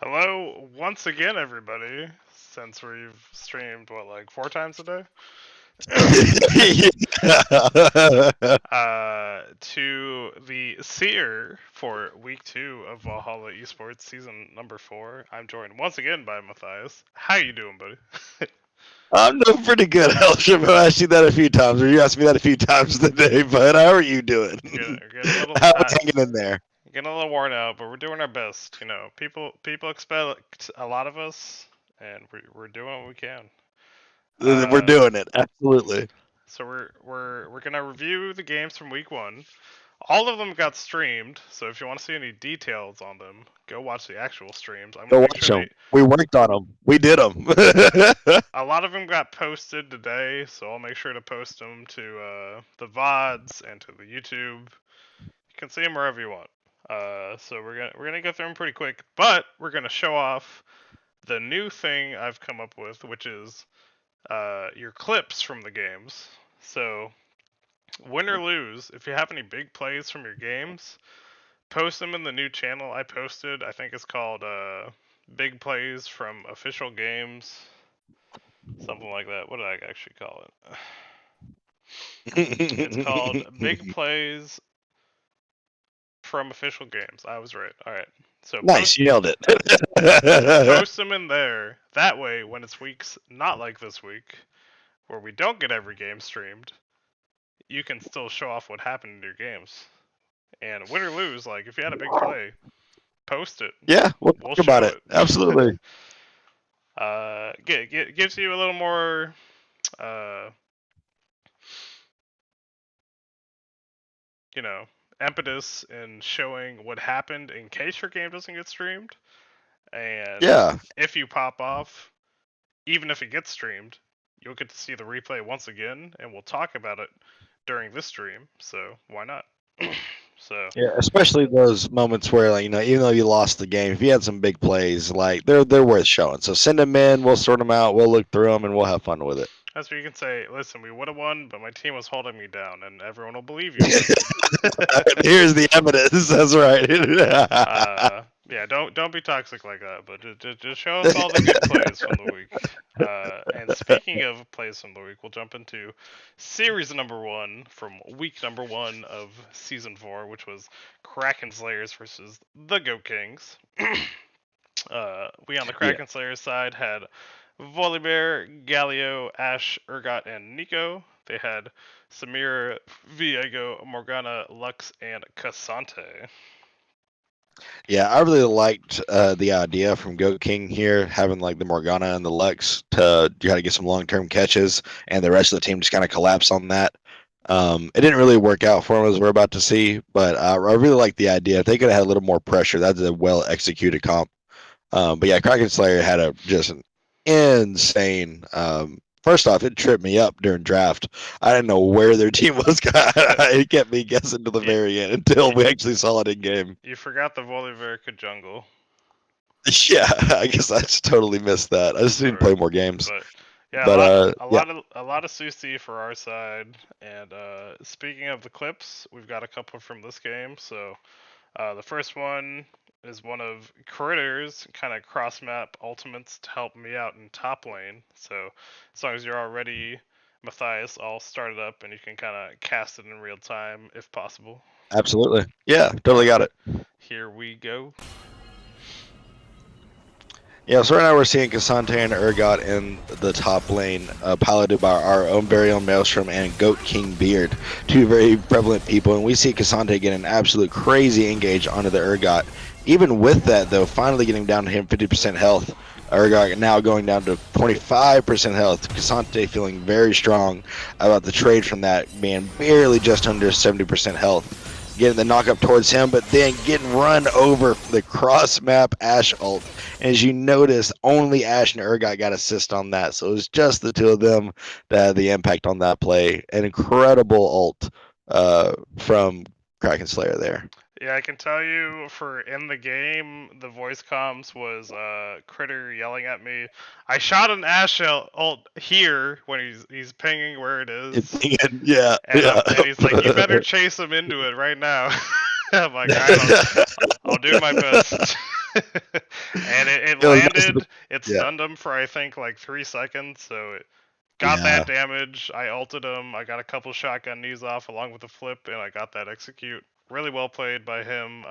Hello, once again, everybody. Since we've streamed what, like 4 times a day, to the Seer for week 2 of Valhalla Esports season number 4. I'm joined once again by Matthias. How you doing, buddy? I'm doing pretty good, Elsham. I asked you that a few times, or you asked me that a few times today, but how are you doing? Getting a little, How was hanging in there? getting a little worn out, but we're doing our best. You know, people expect a lot of us, and we're doing what we can. We're doing it, absolutely. So we're gonna review the games from week 1. All of them got streamed, so if you want to see any details on them, go watch the actual streams. I'm Go gonna make watch sure them. We worked on them. We did them. a lot of them got posted today, so I'll make sure to post them to the VODs and to the YouTube. You can see them wherever you want. So we're gonna go through them pretty quick, but we're gonna show off the new thing I've come up with, which is your clips from the games. So win or lose, if you have any big plays from your games, post them in the new channel I posted. I think it's called Big Plays from Official Games. Something like that. What did I actually call it? It's called Big Plays from Official Games. I was right. Alright. So Nice, you nailed it. post them in there. That way, when it's weeks not like this week, where we don't get every game streamed, you can still show off what happened in your games. And win or lose, like if you had a big play, post it. Yeah, we'll talk about it. Absolutely. Gives you a little more you know, impetus in showing what happened in case your game doesn't get streamed. And Yeah. if you pop off, even if it gets streamed, you'll get to see the replay once again, and we'll talk about it during this stream. So why not? So Yeah, especially those moments where, like, even though you lost the game, if you had some big plays, like they're worth showing. So send them in. We'll sort them out. We'll look through them, and we'll have fun with it. that's where you can say, "Listen, we would have won, but my team was holding me down," and everyone will believe you. Here's the evidence. That's right. Yeah, don't be toxic like that, but just show us all the good plays from the week. And speaking of plays from the week, we'll jump into series number 1 from week number 1 of season 4, which was Kraken Slayers versus the Goat Kings. We on the Yeah. Kraken Slayer side had Volibear, Galio, Ash, Urgot, and Nico. They had Samir, Viego, Morgana, Lux, and Cassante. Yeah, I really liked the idea from Goat King here, having like the Morgana and the Lux to try to get some long term catches, and the rest of the team just kind of collapse on that. It didn't really work out for them as we're about to see, but I really like the idea. If they could have had a little more pressure, that's a well executed comp. But yeah, Kraken Slayer had a just an insane. First off, it tripped me up during draft. I didn't know where their team was. It kept me guessing to the you, very end until you, we actually saw it in game. you forgot the Volibear could jungle. Yeah, I guess I just totally missed that. I just didn't Alright. play more games. But yeah, But yeah, a lot of Susi for our side. And speaking of the clips, we've got a couple from this game. So the first one is one of Critter's kind of cross map ultimates to help me out in top lane. So as long as you're already Matthias, I'll start it up and you can kind of cast it in real time if possible. absolutely. Yeah, All totally got right, it. here we go. Yeah, so right now we're seeing Cassante and Urgot in the top lane, piloted by our own very own Maelstrom and Goat King Beard, two very prevalent people, and we see Cassante get an absolute crazy engage onto the Urgot. Even with that, though, finally getting down to him 50% health. Urgot now going down to 25% health. Cassante feeling very strong about the trade from that, being barely just under 70% health. Getting the knock up towards him, but then getting run over the cross map Ash ult. And as you notice, only Ash and Urgot got assist on that. So it was just the two of them that had the impact on that play. An incredible ult from Kraken Slayer there. Yeah, I can tell you for in the game, the voice comms was Critter yelling at me. I shot an Ash ult here when he's pinging where it is, Yeah, and yeah. he's like, "You better chase him into it right now." I'm like, "All right, I'll do my best." And it It was nice to, landed. It yeah, stunned him for I think like 3 seconds, so it got that yeah. damage. I ulted him. I got a couple shotgun knees off along with a flip, and I got that execute. Really well played by him,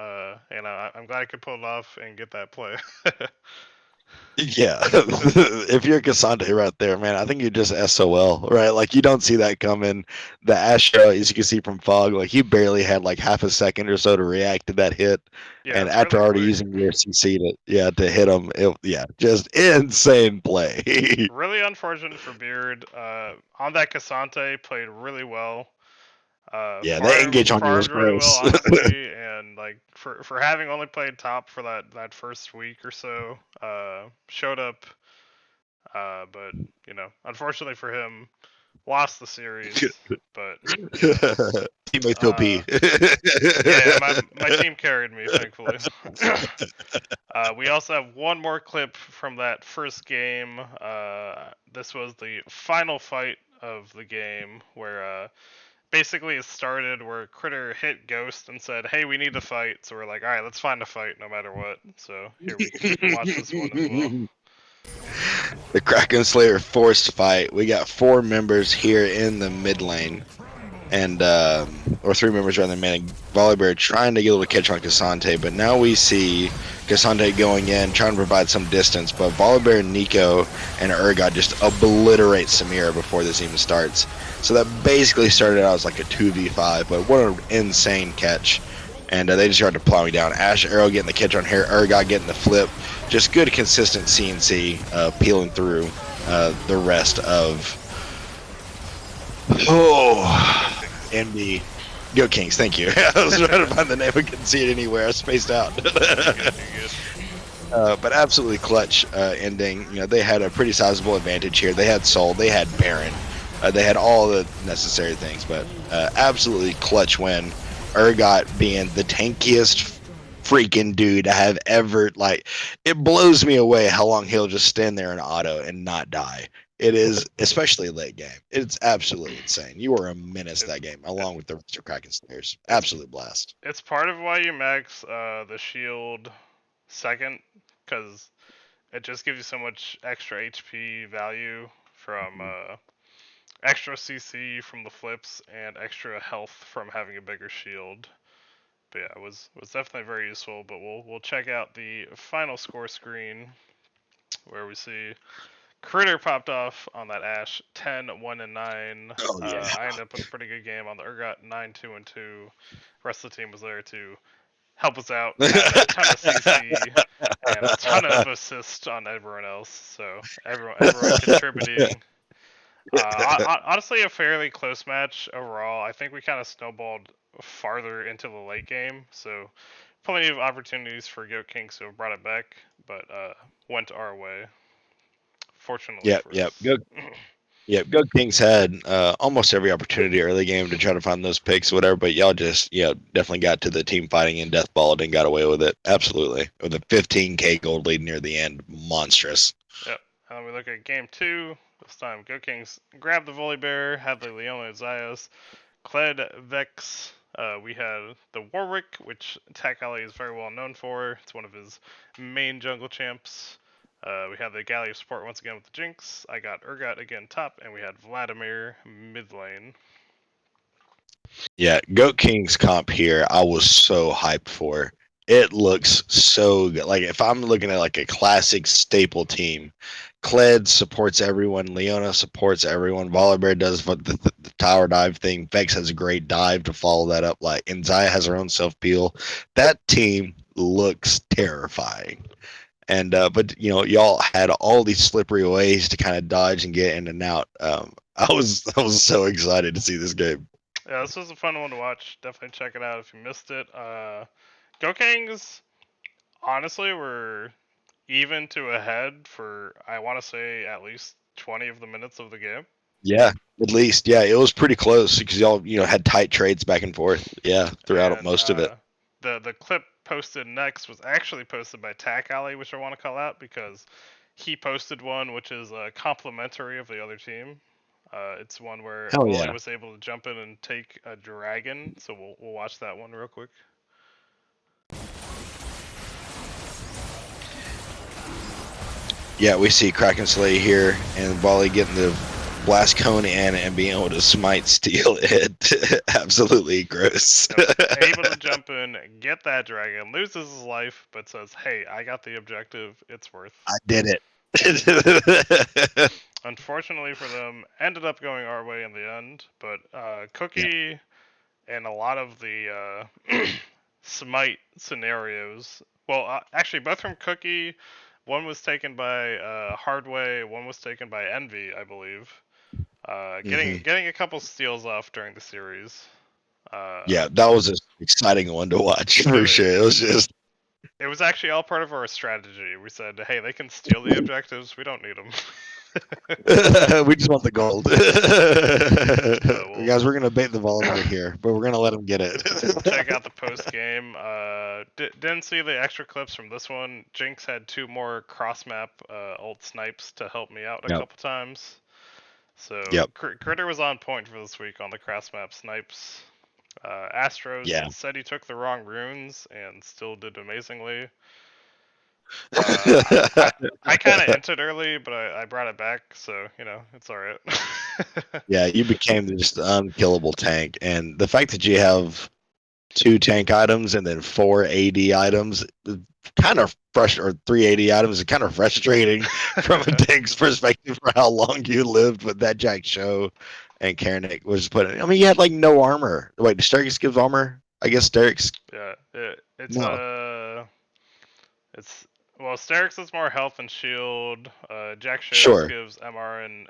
and I'm glad I could pull it off and get that play. Yeah, if you're Cassandra right there, man, I think you're just SOL, right? Like you don't see that coming. The Astra, as you can see from Fog, like he barely had like half a second or so to react to that hit, Yeah, and it's after really already quick. using your CC to to hit him, yeah, just insane play. Really unfortunate for Beard. On that Cassante played really well. Yeah, that engage on you was Farmed really well, gross. honestly, and like for having only played top for that first week or so, showed up. But you know, unfortunately for him, lost the series. But Teammates feel uh, P. yeah, my team carried me, thankfully. We also have one more clip from that first game. This was the final fight of the game where basically it started where Critter hit Ghost and said, "Hey, we need to fight." So we're like, "All right, let's find a fight no matter what." So here we can watch this one as well. The Kraken Slayer forced fight. We got four members here in the mid lane, and or three members rather than manning Volibear trying to get a little catch on Cassante, but now we see Cassante going in, trying to provide some distance, but Volibear, Nico, and Urgot just obliterate Samira before this even starts. So that basically started out as like a 2v5, but what an insane catch. And they just started plowing down. Ash Arrow getting the catch on here, Urgot getting the flip. Just good, consistent CNC peeling through the rest of MD. Go Kings, thank you. I was trying to find the name, I couldn't see it anywhere. I spaced out. You're good. You're good. But absolutely clutch ending. You know, they had a pretty sizable advantage here. They had Soul, they had Baron, they had all the necessary things, but absolutely clutch win. Urgot being the tankiest freaking dude I have ever, like, it blows me away how long he'll just stand there in auto and not die. It is, especially late game. It's absolutely insane. You were a menace It, that game, it along with the rest of Kraken Slayers. it's Absolute blast. it's part of why you max the shield second, because it just gives you so much extra HP value from extra CC from the flips and extra health from having a bigger shield. But yeah, it was definitely very useful. But we'll check out the final score screen where we see Critter popped off on that Ash 10, 1, and 9. Oh yeah. I ended up with a pretty good game on the Urgot 9, 2, and 2. The rest of the team was there to help us out. Had a ton of CC and a ton of assists on everyone else. So everyone contributing. Honestly, a fairly close match overall. I think we kind of snowballed farther into the late game, so plenty of opportunities for Goat Kings to have brought it back, but went our way. Fortunately Yep, for yep. us. Go Kings had almost every opportunity early game to try to find those picks, or whatever. But y'all just definitely got to the team fighting and death balled and got away with it. Absolutely, with a 15K gold lead near the end, monstrous. Yep. And we look at game two. This time, Go Kings grabbed the Volibear, had the Leona Zayas, Kled, Vex. We had the Warwick, which Tac Ali is very well known for. It's one of his main jungle champs. We had the Galley of Support once again with the Jinx. I got Urgot again top, and we had Vladimir mid lane. Yeah, Goat Kings comp here, I was so hyped for. It looks so good. Like if I'm looking at like a classic staple team, Kled supports everyone, Leona supports everyone, Volibear does the tower dive thing, Vex has a great dive to follow that up, like and Zaya has her own self peel. That team looks terrifying. And but y'all had all these slippery ways to kind of dodge and get in and out. I was so excited to see this game. Yeah, this was a fun one to watch. Definitely check it out if you missed it. Go Kings, honestly, were even to ahead for, I want to say, at least 20 of the minutes of the game. Yeah, at least. Yeah, it was pretty close because y'all, had tight trades back and forth. Yeah, throughout And most of it. the clip posted next was actually posted by Tac Alley, which I want to call out because he posted one which is complimentary of the other team. It's one where Hell Wooly yeah. was able to jump in and take a dragon, so we'll watch that one real quick. Yeah, we see Kraken Slay here and Volley getting the blast cone in and being able to smite steal it. Absolutely gross. Able to jump in, get that dragon, loses his life, but says, "Hey, I got the objective. It's worth." I did it. Unfortunately for them, ended up going our way in the end. But Yeah. Cookie and a lot of the smite scenarios. Well, actually, both from Cookie. One was taken by Hardway. One was taken by Envy, I believe. Hmm. Getting a couple steals off during the series. Uh, Yeah, that was an exciting one to watch it, for sure. It was just it was actually all part of our strategy. We said, hey, they can steal the objectives. We don't need them. we just want the gold. We'll Guys, we're gonna bait the Volibear here, but we're gonna let him get it. check out the post game. Didn't see the extra clips from this one. Jinx had two more cross map ult snipes to help me out a Yep. couple times. So Yep. Critter was on point for this week on the cross map snipes. Astros Yeah. said he took the wrong runes and still did amazingly. I kind of entered early, but I brought it back, so it's all right. Yeah, you became just unkillable tank, and the fact that you have two tank items and then four AD items, kind of frustrating, or three AD items, is kind of frustrating from a tank's perspective for how long you lived with that Jack Show and Karnik was putting. I mean, you had like no armor. Wait, does Sterix gives armor? I guess Sterix. Yeah, it's No. it's well, Sterix is more health and shield. Jack Shows Sure. gives MR and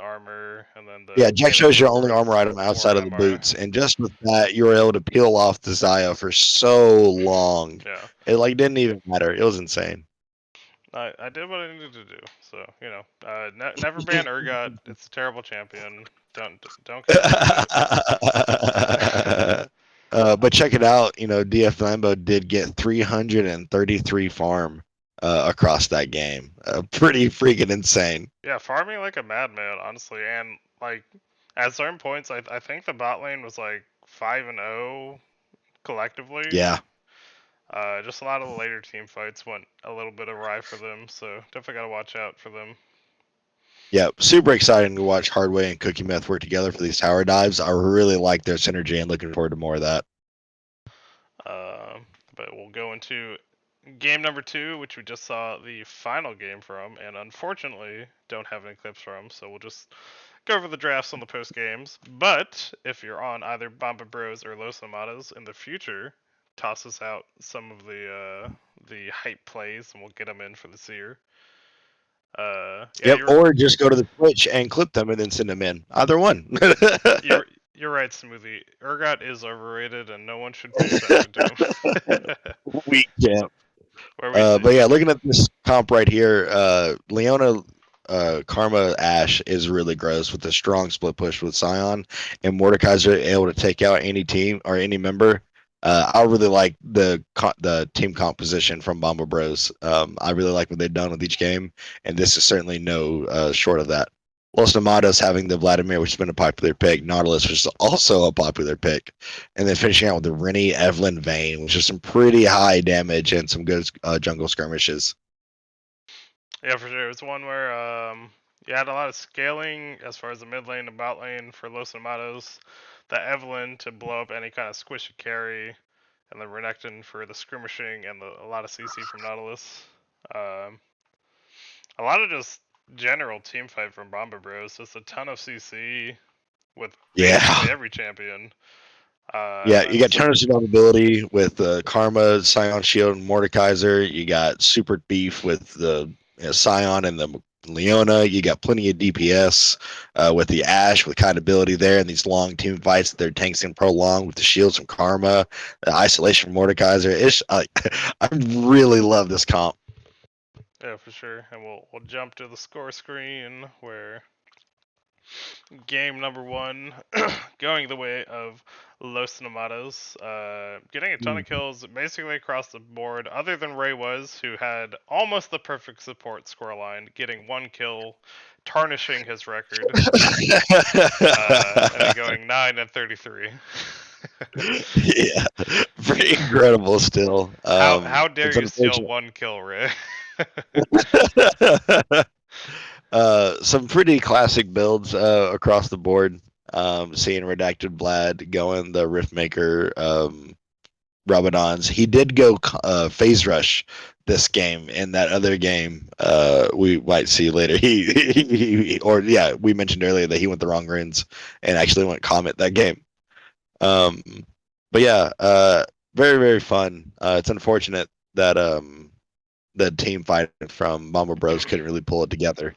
armor, and then Yeah, the Jack Phantom shows your only Silver armor is item more outside of the MR. boots, and just with that, you were able to peel off the Zaya for so long. Yeah, It like didn't even matter. It was insane. I did what I needed to do. So never ban Urgot. It's a terrible champion. Don't continue it. But check it out. DF Lambo did get 333 farm across that game. Pretty freaking insane. Yeah, farming like a madman, honestly, and like at certain points, I think the bot lane was like 5-0 collectively. Yeah. Just a lot of the later team fights went a little bit awry for them, so definitely gotta watch out for them. Yeah, super exciting to watch Hardway and Cookie Meth work together for these tower dives. I really like their synergy and looking forward to more of that. Uh, but we'll go into game number 2, which we just saw the final game from, and unfortunately don't have any clips from, so we'll just go over the drafts on the post games. But if you're on either Bomba Bros or Los Amados in the future, toss us out some of the hype plays, and we'll get them in for the Seer. Yeah, Yep, or just go to the Twitch and clip them and then send them in. Either one. you're right, Smoothie. Urgot is overrated, and no one should pay attention to him. We can't. Where we see. But yeah, looking at this comp right here, Leona Karma Ash is really gross with a strong split push with Scion, and Mordekaiser able to take out any team or any member. I really like the team composition from Bomba Bros. I really like what they've done with each game, and this is certainly no short of that. Los Namados having the Vladimir, which has been a popular pick. Nautilus, which is also a popular pick. And then finishing out with the Rennie, Evelyn, Vayne, which is some pretty high damage and some good jungle skirmishes. Yeah, for sure. It's one where you had a lot of scaling as far as the mid lane and bot lane for Los Amados. The Evelyn to blow up any kind of squishy carry, and the Renekton for the skirmishing, and a lot of CC from Nautilus. Um, a lot of just general team fight from Bomba Bros. Just a ton of CC with basically Yeah. every champion. Yeah, And you then got tons of ability with Karma, Scion Shield, and Mordekaiser. You got super beef with the Scion and the Leona. You got plenty of DPS with the Ash with kind of ability there, and these long team fights that their tanks can prolong with the shields from Karma, the isolation from Mordekaiser. It's I really love this comp. yeah, for sure. And we'll jump to the score screen where game number 1 going the way of Los Nomados, getting a ton of kills basically across the board, other than Ray was, who had almost the perfect support scoreline, getting 1 kill, tarnishing his record, and then going 9 and 33. Yeah, pretty incredible still. How dare It's you steal unfortunate. 1 kill, Ray? Some pretty classic builds across the board. Seeing Redacted Vlad going the Riftmaker Rabadons. He did go phase rush this game. In that other game, we might see later. Or yeah, we mentioned earlier that he went the wrong runes and actually went Comet that game. Um, but yeah, very very fun. It's unfortunate that the team fight from Bomber Bros couldn't really pull it together.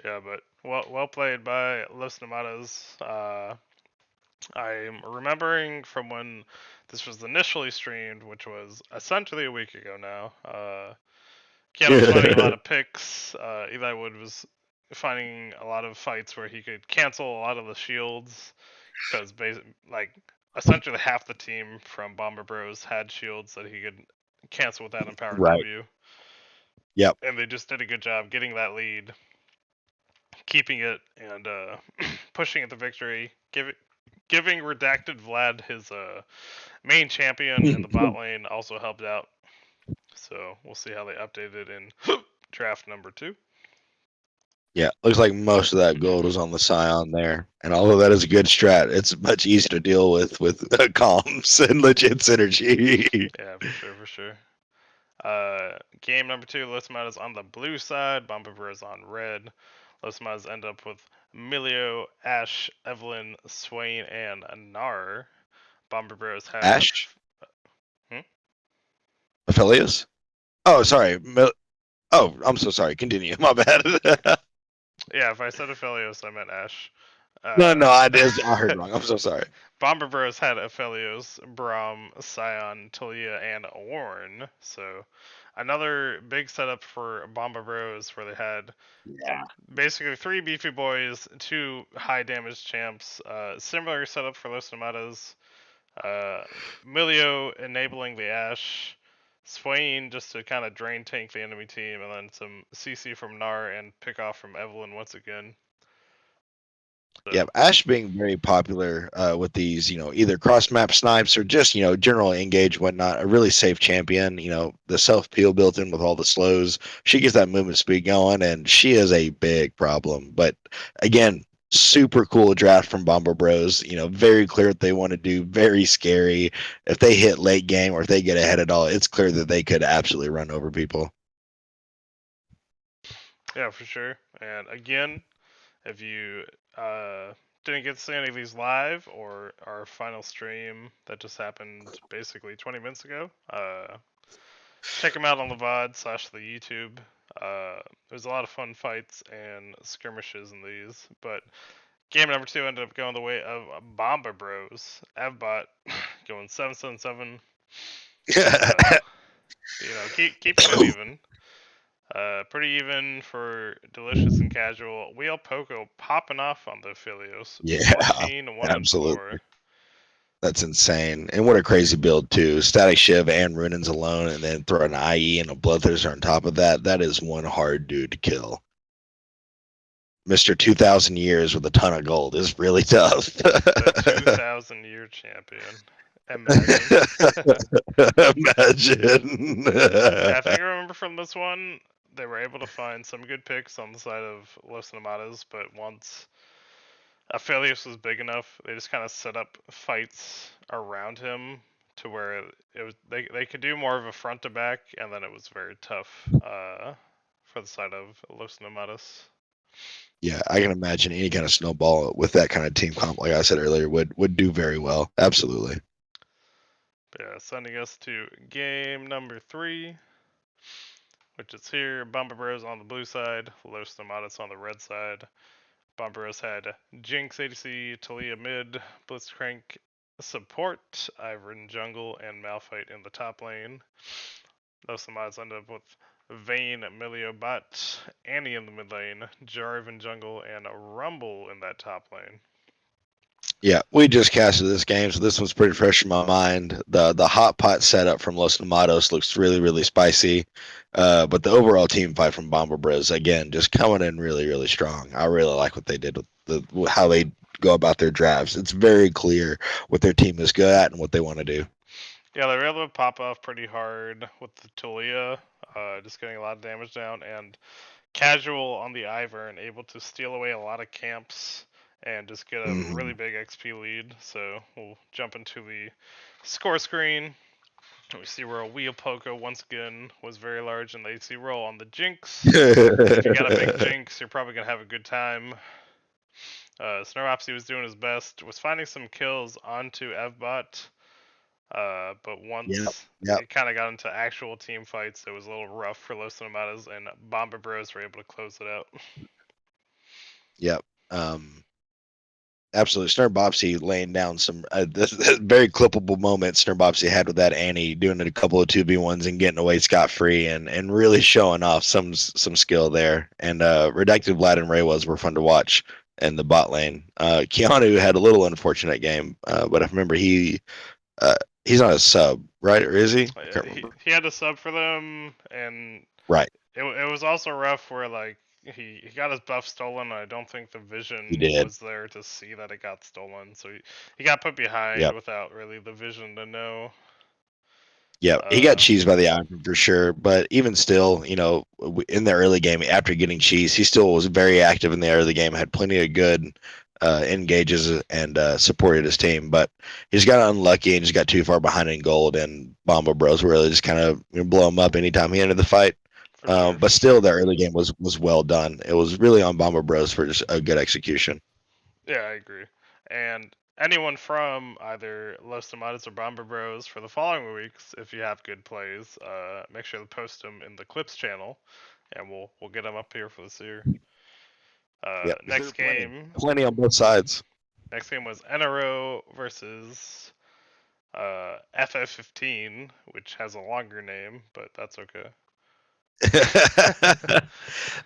Yeah, but well played by Los Nomados. I'm remembering from when this was initially streamed, which was essentially a week ago now. Keanu was finding a lot of picks. Eli Wood was finding a lot of fights where he could cancel a lot of the shields because like essentially half the team from Bomber Bros had shields that he could cancel with that empowered Right. W. Yep. And they just did a good job getting that lead, keeping it, and pushing it to victory. Giving Redacted Vlad his main champion in the bot lane also helped out. So we'll see how they update it in draft number 2. Yeah, looks like most of that gold is on the Scion there. And although that is a good strat, it's much easier to deal with comms and legit synergy. Yeah, for sure, for sure. Game number 2, Losmat is on the blue side, Bomber is on red. Losmat end up with Milio, Ash, Evelyn, Swain, and Nar. Bomber Bros have. Ash? Hmm? Aphelios? Oh, sorry. Oh, I'm so sorry. Continue. My bad. Yeah, if I said Aphelios, I meant Ash. No, I heard wrong. I'm so sorry. Bomber Bros had Aphelios, Braum, Scion, Talia, and Ornn. So another big setup for Bomber Bros where they had Yeah. basically 3 beefy boys, 2 high damage champs. Similar setup for Los Tomatos. Milio enabling the Ash. Swain just to kind of drain tank the enemy team, and then some CC from Nar and pick off from Evelyn once again. So, Yeah, Ash being very popular with these, either cross map snipes or just, general engage whatnot. A really safe champion. The self peel built in with all the slows. She gets that movement speed going, and she is a big problem. But again, super cool draft from Bomber Bros. You know, very clear what they want to do, very scary. If they hit late game or if they get ahead at all, it's clear that they could absolutely run over people. Yeah, for sure. And again, if you didn't get to see any of these live or our final stream that just happened basically 20 minutes ago, check them out on the VOD slash the YouTube. There's a lot of fun fights and skirmishes in these, but game number two ended up going the way of Bomber Bros. Avbot going 777. Uh, keeping it even. Pretty even for Delicious and Casual. Wheel Poco popping off on the Philios. Yeah, 14, 1, and 4. absolutely. That's insane. And what a crazy build, too. Static Shiv and Runin's alone, and then throw an IE and a Bloodthirster on top of that. That is one hard dude to kill. Mr. 2,000 years with a ton of gold is really tough. The 2,000-year champion. Imagine. Imagine. Yeah, I think I remember from this one, they were able to find some good picks on the side of Los Nematas, but once Aphelios was big enough, they just kind of set up fights around him to where it was they could do more of a front to back, and then it was very tough for the side of Los Nematas. Yeah, I can imagine any kind of snowball with that kind of team comp, like I said earlier, would do very well. Absolutely. But yeah, sending us to game number 3, which is here. Bomber Bros on the blue side, Los Nematas on the red side. Bomber Bros had Jinx ADC, Talia mid, Blitzcrank support, Ivern jungle, and Malphite in the top lane. Los Nematas ended up with Vayne, Emilio bot, Annie in the mid lane, Jarvan jungle, and a Rumble in that top lane. Yeah, we just casted this game, so this one's pretty fresh in my mind. The hot pot setup from Los Nematos looks really, really spicy. But the overall team fight from Bomber Bros, again, just coming in really, really strong. I really like what they did with how they go about their drafts. It's very clear what their team is good at and what they want to do. Yeah, they were able to pop off pretty hard with the Talia, just getting a lot of damage down, and Casual on the Ivern, able to steal away a lot of camps and just get a really Mhm. big XP lead. So we'll jump into the score screen. We see where a Wheel Poco once again was very large in the AC roll on the Jinx. If you got a big Jinx, you're probably going to have a good time. Snoropsy was doing his best, was finding some kills onto Evbot, but Yep, once yep, it kind of got into actual team fights, it was a little rough for Los Cinematas, and Bomber Bros were able to close it out. yep. Um, Absolutely. Snurbopsy laying down some this very clippable moment Snurbopsy had with that Annie doing a couple of 2v1s and getting away scot free and really showing off some skill there. And Redacted Vlad and Ray were fun to watch in the bot lane. Keanu had a little unfortunate game, but I remember uh, he's not a sub, right? Or is he? I can't remember. He had to sub for them, and Right. it was also rough where like he got his buff stolen. I don't think the He vision did. was there to see that it got stolen, so he got put behind Yep. without really the vision to know. Yeah, he got Uh, cheesed by the Iron for sure, but even still, you know, in the early game after getting cheesed, he still was very active in the early game, had plenty of good engages and supported his team, but he just got unlucky and just got too far behind in gold, and Bomba Bros really just kind of blow him up anytime he entered the fight. for sure, But for still, sure. the early game was well done. It was really on Bomba Bros for just a good execution. Yeah, I agree. And anyone from either Los Tomates or Bomber Bros for the following weeks, if you have good plays, make sure to post them in the clips channel, and we'll get them up here for this year. Yep, there Next are plenty, game. plenty on both sides. Next game was NRO versus FF15, which has a longer name, but that's okay.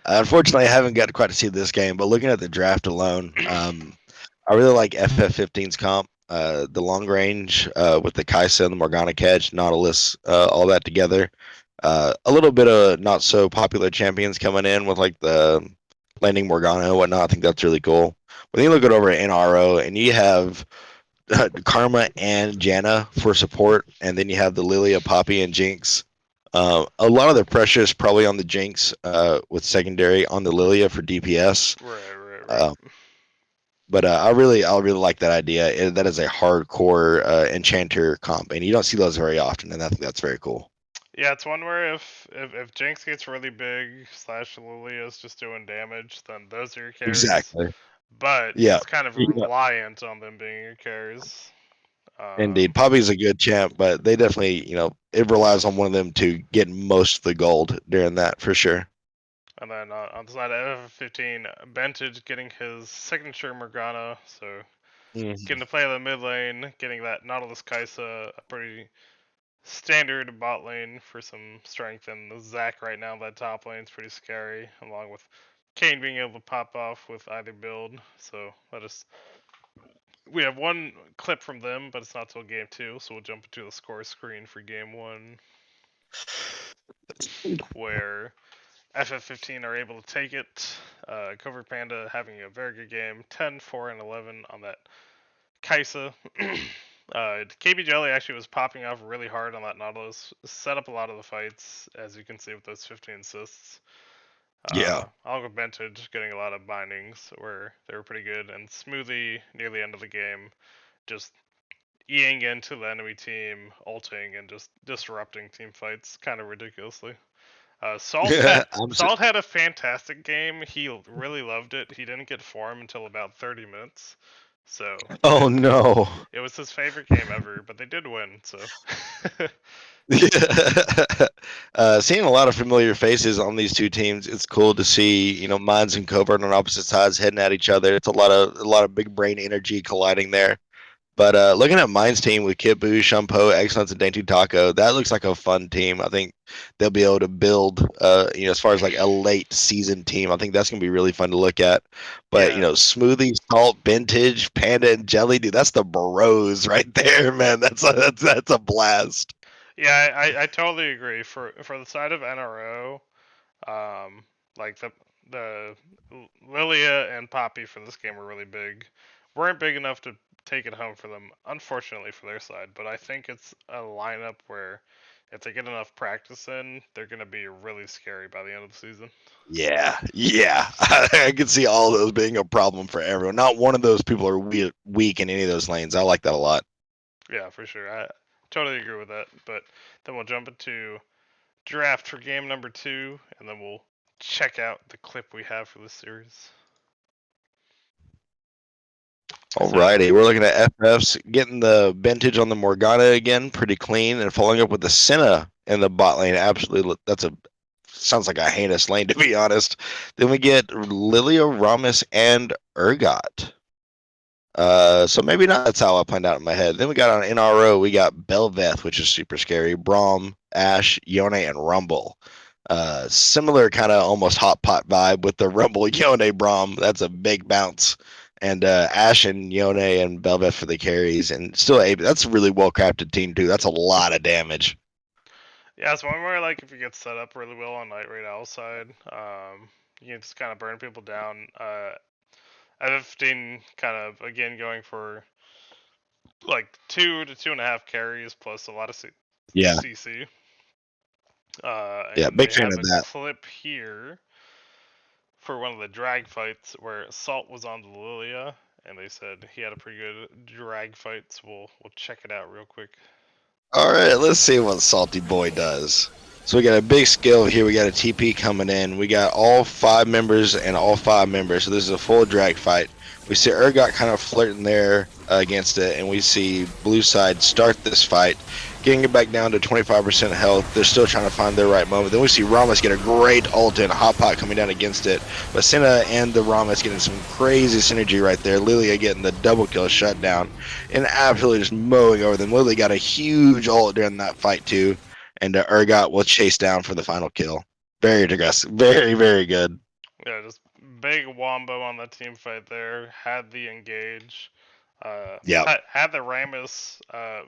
Unfortunately, I haven't got quite to see this game, but looking at the draft alone, I really like FF15's comp. The long range with the Kaisa and the Morgana catch, Nautilus, all that together. A little bit of not so popular champions coming in with like the landing Morgana and whatnot. I think that's really cool. But then you look it over at NRO and you have Karma and Janna for support, and then you have the Lilia, Poppy, and Jinx. A lot of the pressure is probably on the Jinx with secondary on the Lilia for DPS. Right, right, right. Um, But I really like that idea. That is a hardcore enchanter comp, and you don't see those very often, and I think that's very cool. Yeah, it's one where if Jinx gets really big slash Lilia's just doing damage, then those are your carries. Exactly. But Yeah. it's kind of Yeah. reliant on them being your carries. Indeed, Um, Poppy's a good champ, but they definitely, it relies on one of them to get most of the gold during that for sure. and then on the side of F15, Bentage getting his signature Morgana, so getting Mhm. to play the mid lane, getting that Nautilus Kaisa, a pretty standard bot lane for some strength, and the Zac right now that top lane is pretty scary, along with Kane being able to pop off with either build. So we have one clip from them, but it's not till game two, so we'll jump into the score screen for game one, where FF15 are able to take it. Cover Panda having a very good game, 10, 4, and 11 on that Kaisa. KB Jelly actually was popping off really hard on that Nautilus. Set up a lot of the fights, as you can see with those 15 assists. Yeah. Along with Bentage getting a lot of bindings where they were pretty good, and Smoothie near the end of the game just eing into the enemy team, ulting, and just disrupting team fights kind of ridiculously. I'm s- Salt had a fantastic game. He really loved it. He didn't get form until about 30 minutes, so oh no. it was his favorite game ever. But they did win, so Seeing a lot of familiar faces on these two teams, it's cool to see, Mines and Covert on opposite sides heading at each other. It's a lot of big brain energy colliding there. But looking at Mine's team with Kit Buu, Shumpo, Excellence, and Dainty Taco, that looks like a fun team. I think they'll be able to build, as far as like a late season team. I think that's gonna be really fun to look at. But yeah, Smoothie, Salt, Vintage, Panda, and Jelly, dude, that's the bros right there, man. That's a blast. yeah, I totally agree. For the side of NRO, um, like the Lilia and Poppy for this game were really big. Weren't big enough to take it home for them, unfortunately for their side. But I think it's a lineup where if they get enough practice in, they're gonna be really scary by the end of the season. Yeah, yeah. I can see all those being a problem for everyone. Not one of those people are weak in any of those lanes. I like that a lot. Yeah, for sure. I totally agree with that. But then we'll jump into draft for game number two, and then we'll check out the clip we have for this series. So Alrighty, we're looking at FFs getting the vintage on the Morgana again, pretty clean, and following up with the Senna in the bot lane. Absolutely, that's a sounds like a heinous lane to be honest. Then we get Lilia, Ramus, and Urgot. So maybe not. That's how I planned out in my head. Then we got on NRO, we got Belveth, which is super scary. Braum, Ash, Yone, and Rumble. Similar kind of almost hot pot vibe with the Rumble, Yone, Braum. That's a big bounce. And Ash and Yone and Belveth for the carries, and still that's a really well crafted team too. That's a lot of damage. yeah, it's one where like if you get set up really well on Night Raid Owl side, you can just kind of burn people down. F15 kind of again going for like 2 to 2.5 carries plus a lot of Yeah, CC. yeah, And big they fan have of a that. clip here for one of the drag fights where Salt was on the Lilia, and they said he had a pretty good drag fight. So we'll check it out real quick. All right, let's see what Salty Boy does. So we got a big skill here. We got a TP coming in. We got all 5 members and all 5 members. So this is a full drag fight. We see Urgot kind of flirting there against it, and we see Blue Side start this fight, getting it back down to 25% health. They're still trying to find their right moment. Then we see Ramos get a great ult and hot pot coming down against it. But Senna and the Ramos getting some crazy synergy right there. Lilia getting the double kill shutdown and absolutely just mowing over them. Lily got a huge ult during that fight too, and Urgot was chased down for the final kill. Very aggressive, very very good. Yeah, just big wombo on the team fight there. Had the engage. Yep. Had the Ramus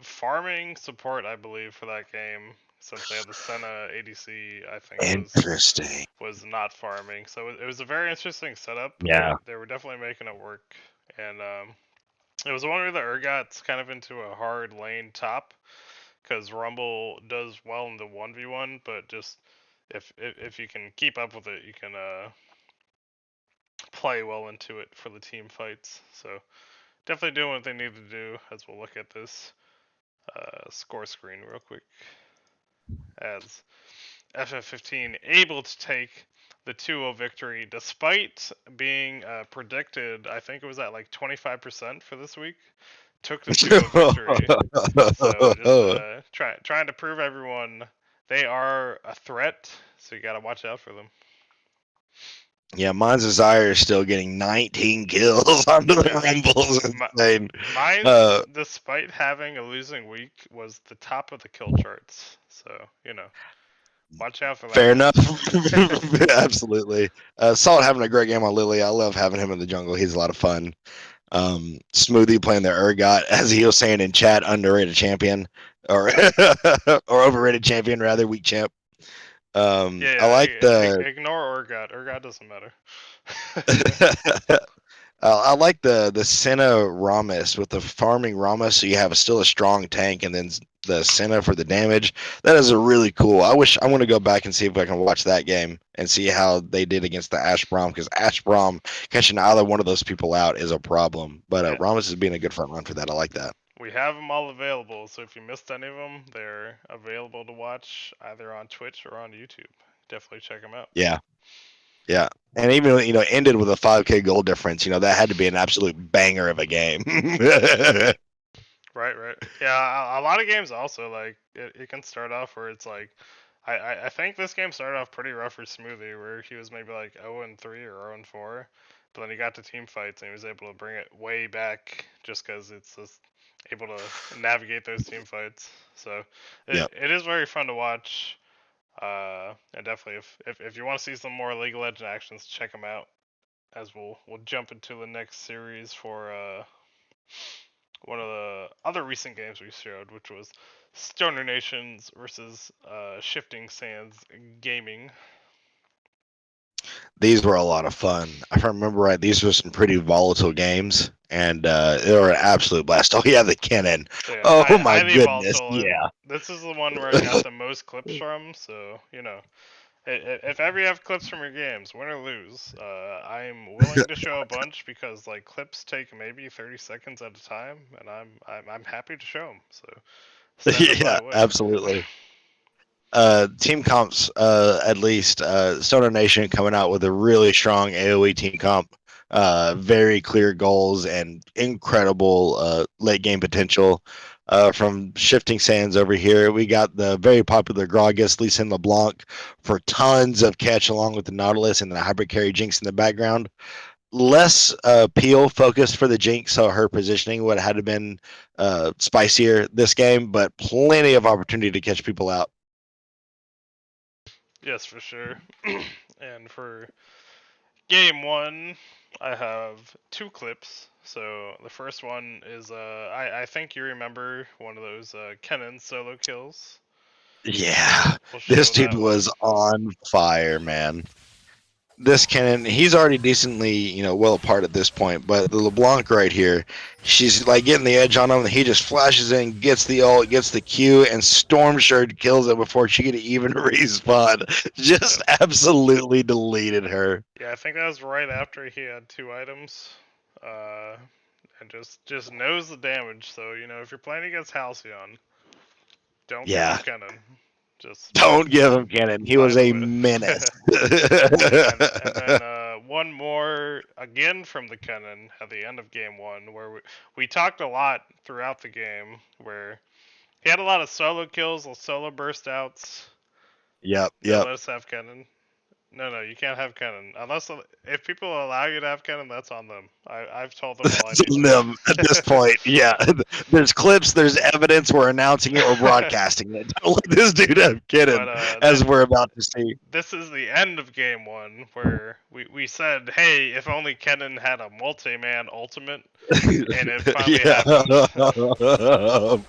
farming support, I believe, for that game since they had the Senna ADC. I think Interesting. was not farming, so it was a very interesting setup. Yeah. They were definitely making it work, and it was one where the Urgot's kind of into a hard lane top because Rumble does well in the 1v1, but just if you can keep up with it, you can play well into it for the team fights. So definitely doing what they need to do. As we'll look at this score screen real quick, as FF15 able to take the 2-0 victory despite being predicted. I think it was at like 25% for this week. Took the 2-0 victory. So just trying to prove everyone they are a threat. So you got to watch out for them. Yeah, Mine's Desire is still getting 19 kills onto the Rumbles. Insane. Mines, despite having a losing week, was the top of the kill charts. So, watch out for that Fair one. enough. Absolutely. Salt having a great game on Lily. I love having him in the jungle. He's a lot of fun. Smoothie playing the Urgot, as he was saying in chat, underrated champion. Or or overrated champion, rather, weak champ. I like the ignore Urgot. Urgot doesn't matter. I like the Senna Ramus with the farming Ramus, so you have still a strong tank, and then the Senna for the damage. That is a really cool. I want to go back and see if I can watch that game and see how they did against the Ash Brom, because Ash Brom catching either one of those people out is a problem. But Ramus is being a good front run for that. I like that. We have them all available, so if you missed any of them, they're available to watch either on Twitch or on YouTube. Definitely check them out. Yeah. Yeah. And even, ended with a 5K goal difference. That had to be an absolute banger of a game. Right. Yeah, a lot of games also, like, it can start off where it's like, I think this game started off pretty rough for Smoothie, where he was maybe like 0-3 or 0-4, but then he got to team fights and he was able to bring it way back just because it's just able to navigate those team fights. So it is very fun to watch. And definitely, if you want to see some more League of Legends actions, check them out. As we'll jump into the next series for one of the other recent games we showed, which was Stoner Nations versus Shifting Sands Gaming. These were a lot of fun. If I remember right, these were some pretty volatile games, and they were an absolute blast. Oh yeah, the cannon. Yeah, oh my goodness, volatile, yeah. This is the one where I got the most clips from, so if ever you have clips from your games, win or lose, I'm willing to show a bunch because like clips take maybe 30 seconds at a time, and I'm happy to show them. So send them my way. Absolutely. Team comps, at least Stoner Nation coming out with a really strong AOE team comp. Very clear goals and incredible late game potential. From Shifting Sands over here, we got the very popular Gragas, Lee Sin LeBlanc, for tons of catch along with the Nautilus and the Hybrid Carry Jinx in the background. Less peel focused for the Jinx, so her positioning would have been spicier this game, but plenty of opportunity to catch people out. Yes, for sure. And for game one, I have two clips. So the first one is I think you remember one of those Kennen solo kills. Yeah, this dude was on fire, man. This Kennen, he's already decently, well apart at this point, but the LeBlanc right here, she's like getting the edge on him, and he just flashes in, gets the ult, gets the Q, and Storm Shard kills it before she could even respawn. Just absolutely deleted her. Yeah, I think that was right after he had 2 items. And just knows the damage, so, if you're playing against Halcyon, don't give him Kennen. Just don't give him Kennen. He was a menace. and then one more again from the Kennen at the end of game one, where we talked a lot throughout the game, where he had a lot of solo kills, solo burst outs. Yep. Let us have Kennen. No, you can't have Kennen unless if people allow you to have Kennen, that's on them. I've told them all I need them at this point. Yeah, there's clips, there's evidence. We're announcing it, we're broadcasting it. Don't let this dude have Kennen, as we're about to see. This is the end of game one, where we said, hey, if only Kennen had a multi-man ultimate, and it finally happened.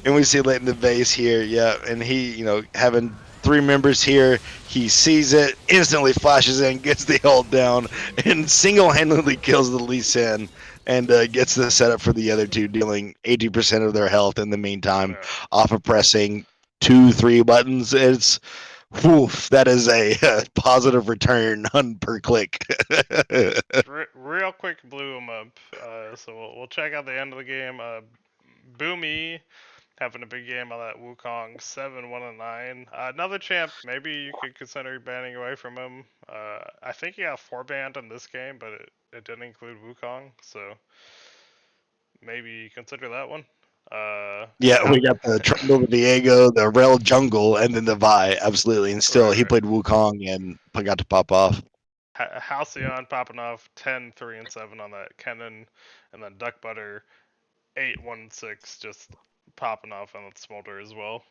And we see late in the base here, and he, having 3 members here, he sees it, instantly flashes in, gets the ult down, and single-handedly kills the Lee Sin, and gets the setup for the other two, dealing 80% of their health in the meantime, off of pressing 2-3 buttons. It's Woof, that is a positive return on per click. Real quick, blew him up. So we'll check out the end of the game. Boomy having a big game on that Wukong 7-1-9. Another champ, maybe you could consider banning away from him. I think he got 4 banned in this game, but it didn't include Wukong, so maybe consider that one. Yeah, How, we got the Trundle, the Diego, the Rel Jungle, and then the Vi, absolutely. And still, he right, played Wukong and got to pop off. Halcyon popping off 10, 3, and 7 on that Kennen, and then Duck Butter 8, 1, 6 just popping off on that Smolder as well.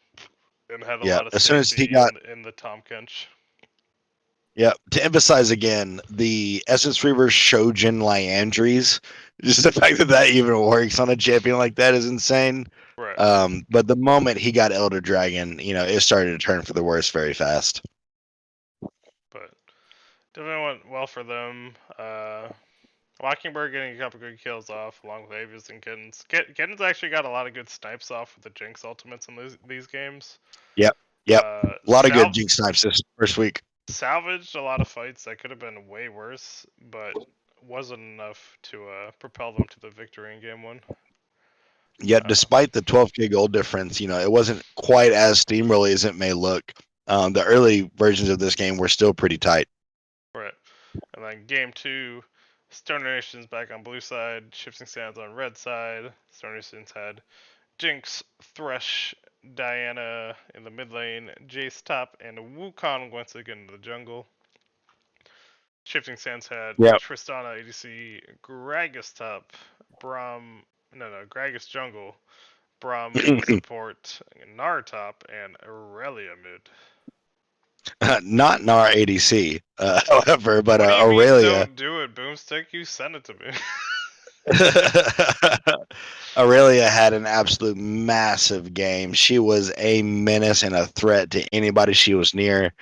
And had a Yeah, lot of as soon as he safety got, in the Tom Kench. yeah, to emphasize again, the Essence Reaver Shojin Liandries, just the fact that that even works on a champion like that is insane. Right. But the moment he got Elder Dragon, it started to turn for the worse very fast. But definitely went well for them. Mockingbird getting a couple good kills off along with Avius and Kittens. Kittens actually got a lot of good snipes off with the Jinx ultimates in these games. Yep, yep. Uh, A lot of good Sal- Jinx snipes this first week. salvaged a lot of fights that could have been way worse, but wasn't enough to propel them to the victory in game one. Yet, Uh, despite the 12K gold difference, it wasn't quite as steamrolly as it may look. The early versions of this game were still pretty tight. right. And then game two, Stoner Nation's back on blue side, Shifting Sands on red side. Stoner Nation's had Jinx, Thresh, Diana in the mid lane, Jace top, and Wukong once again in the jungle. Shifting Sands had Yep. Tristana ADC, Gragas top, Gragas jungle, Braum support, Gnar top, and Aurelia mid. Not Nar ADC, however, but What do you mean Aurelia. don't do it, Boomstick? You sent it to me. Aurelia had an absolute massive game. She was a menace and a threat to anybody she was near.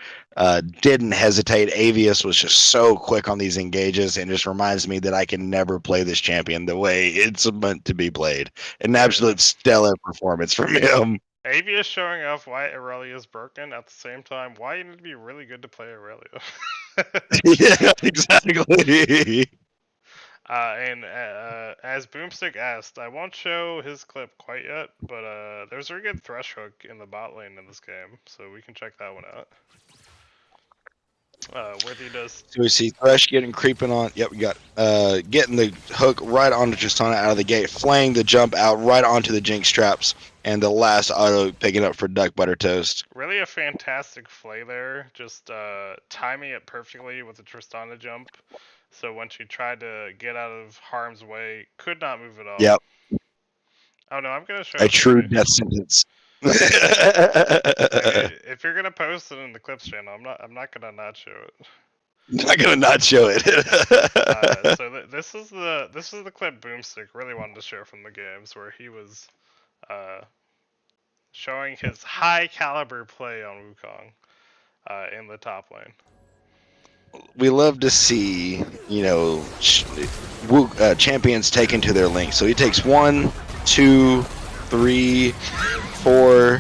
Didn't hesitate. Avius was just so quick on these engages and just reminds me that I can never play this champion the way it's meant to be played. An Yeah. absolute stellar performance from him. Avia showing off why Aurelia is broken at the same time. Why you need to be really good to play Aurelia. Yeah, exactly. As Boomstick asked, I won't show his clip quite yet, but there's a really good Thresh hook in the bot lane in this game, so we can check that one out. Worthy does. So we see Thresh getting creeping on. Yep, we got getting the hook right onto Tristana out of the gate, flaying the jump out right onto the Jinx traps, and the last auto picking up for Duck Butter Toast. Really a fantastic flay there, just timing it perfectly with the Tristana jump. So when she tried to get out of harm's way, could not move at all. Yep, Oh no, I'm gonna show a it to true me. death sentence. Okay, if you're gonna post it in the clips channel, I'm not gonna not show it. Not gonna not show it. This is the clip Boomstick really wanted to share from the games where he was uh, showing his high caliber play on Wukong in the top lane. We love to see, champions taken to their length. So he takes 1, 2, 3, 4,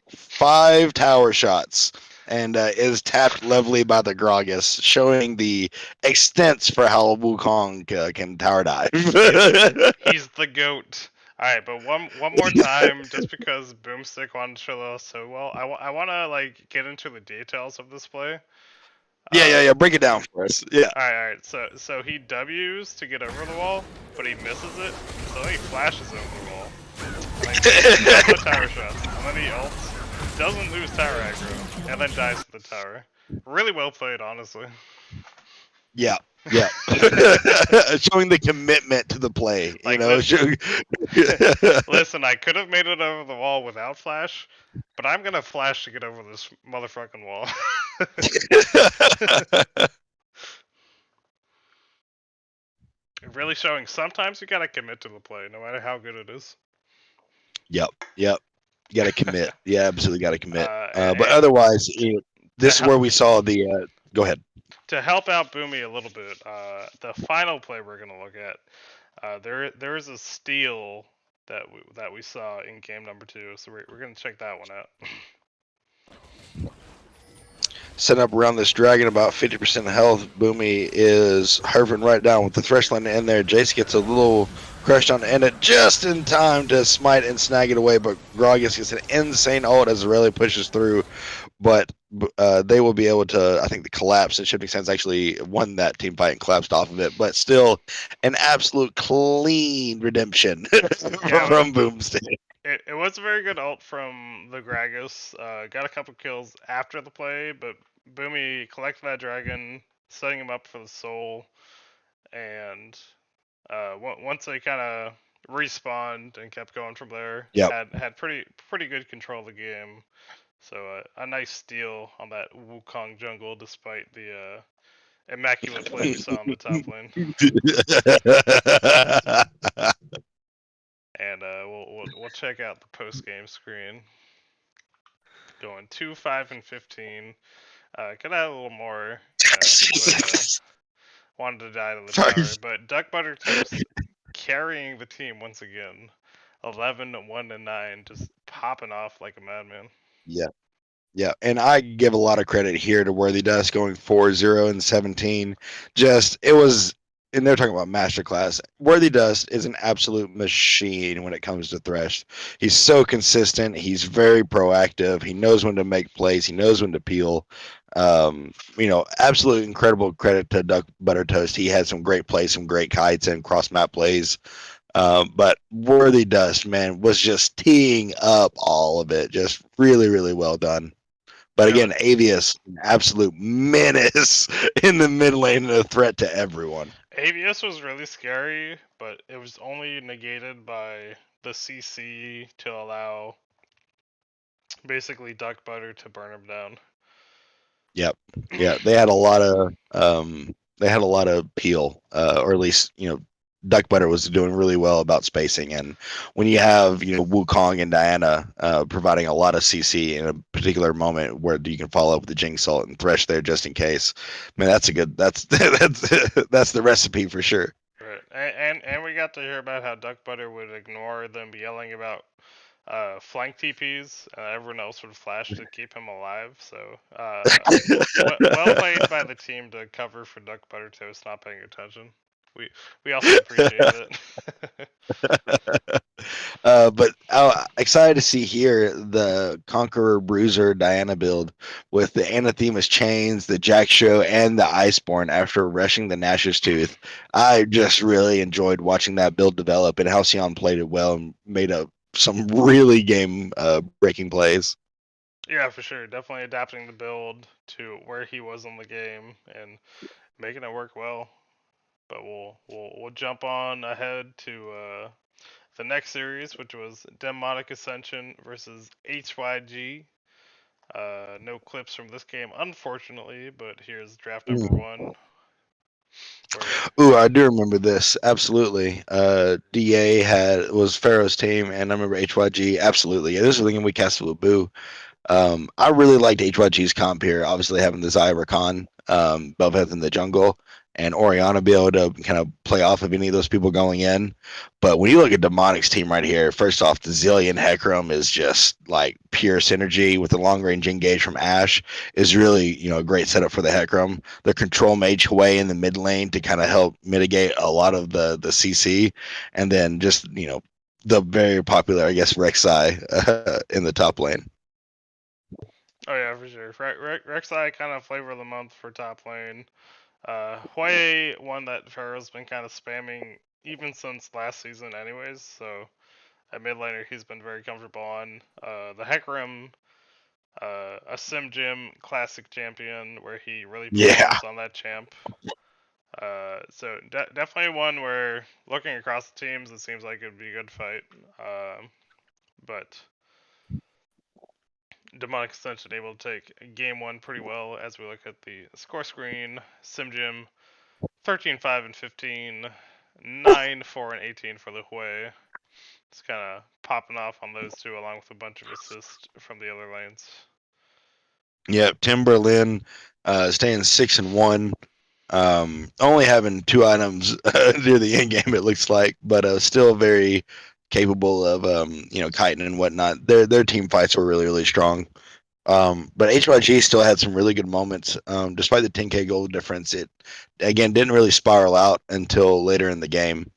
5 tower shots and is tapped levelly by the Gragas, showing the extents for how Wukong can tower dive. He's the goat. All right, but one more time, just because Boomstick wanted to show us so well, I want to like get into the details of this play. Yeah. Break it down for us. Yeah. Alright. So he W's to get over the wall, but he misses it, so then he flashes over the wall. And then he takes a couple of tower shots, and then he ults, doesn't lose tower aggro, and then dies to the tower. Really well played, honestly. Yeah. Showing the commitment to the play, Like, listen, I could have made it over the wall without flash, but I'm gonna flash to get over this motherfucking wall. Really showing sometimes you gotta commit to the play, no matter how good it is. Yep. You got to commit. Yeah, absolutely got to commit. But And otherwise, to this is where we saw the. Go ahead. to help out Boomy a little bit, the final play we're gonna look at, there is a steal that we saw in game number 2, so we're gonna check that one out. setting up around this dragon about 50% health. Boomy is hovering right down with the thresh line in there. Jace gets a little crushed on the end it just in time to smite and snag it away, but Gragas gets an insane ult as Aurelia pushes through. But they will be able to, I think the collapse and Shifting Sands actually won that team fight and collapsed off of it, but still an absolute clean redemption Yeah, from Boomstick. it was a very good ult from the Gragas. Got a couple kills after the play, but Boomy collected that dragon, setting him up for the soul, and once they kind of respawned and kept going from there, Yep. had pretty good control of the game. So a nice steal on that Wukong jungle, despite the immaculate play we saw in the top lane. And we'll check out the post game screen. Going 2, 5, and 15. Could have a little more, but wanted to die to the Sorry. tower. But Duck Butter Toast carrying the team once again. 11, 1, and 9, just popping off like a madman. Yeah. Yeah, and I give a lot of credit here to Worthy Dust going 4-0 and 17. Just it was, and they're talking about masterclass. Worthy Dust is an absolute machine when it comes to Thresh. He's so consistent. He's very proactive. He knows when to make plays. He knows when to peel. Absolute incredible credit to Duck Butter Toast. He had some great plays, some great kites and cross map plays. But Worthy Dust, man, was just teeing up all of it. Just really, really well done. But Yeah, again, Avius, an absolute menace in the mid lane and a threat to everyone. ABS was really scary, but it was only negated by the CC to allow basically Duck Butter to burn him down. Yep. Yeah, they had a lot of peel, or at least Duck Butter was doing really well about spacing. And when you have Wukong and Diana providing a lot of CC in a particular moment where you can follow up with the Jing Salt and Thresh there just in case, man, that's the recipe for sure. Right, and we got to hear about how Duck Butter would ignore them yelling about flank TPs, and everyone else would flash to keep him alive. So, well played by the team to cover for Duck Butter Toast not paying attention. We we also appreciated it. But excited to see here the Conqueror Bruiser Diana build with the Anathemas Chains, the Jack Show, and the Iceborne after rushing the Nash's Tooth. I just really enjoyed watching that build develop, and Halcyon played it well and made some really game breaking plays. Yeah, for sure. Definitely adapting the build to where he was in the game and making it work well. But we'll jump on ahead to the next series, which was Demonic Ascension versus HYG. No clips from this game, unfortunately, but here's draft number Mm. 1. Where Ooh, I do remember this. Absolutely. DA was Pharaoh's team, and I remember HYG. Absolutely. Yeah, this was the game we casted with Boo. I really liked HYG's comp here. Obviously, having the Zyra Khan, Belveth in the jungle, and Oriana be able to kind of play off of any of those people going in. But when you look at Demonic's team right here, first off, the Zillion Hecarim is just like pure synergy with the long range engage from Ashe is really a great setup for the Hecarim. The control mage Hwei in the mid lane to kind of help mitigate a lot of the CC, and then just the very popular, I guess, Rek'Sai in the top lane. oh yeah, for sure. Rek'Sai kind of flavor of the month for top lane. Hwei, one that Pharaoh's been kind of spamming even since last season, anyways. So at mid laner, he's been very comfortable on. The Hecarim, a Sim Gym classic champion where he really Yeah. performs on that champ. So definitely one where looking across the teams, it seems like it would be a good fight. But Demonic Ascension able to take game 1 pretty well as we look at the score screen. Simgym 13, 5, and 15, 9, 4, and 18 for the Hui. It's kind of popping off on those two along with a bunch of assists from the other lanes. Yep, Timberlin staying 6-1. Only having 2 items near the end game, it looks like, but still very capable of kiting and whatnot. Their team fights were really really strong. But HYG still had some really good moments. Despite the 10K goal difference, it again didn't really spiral out until later in the game.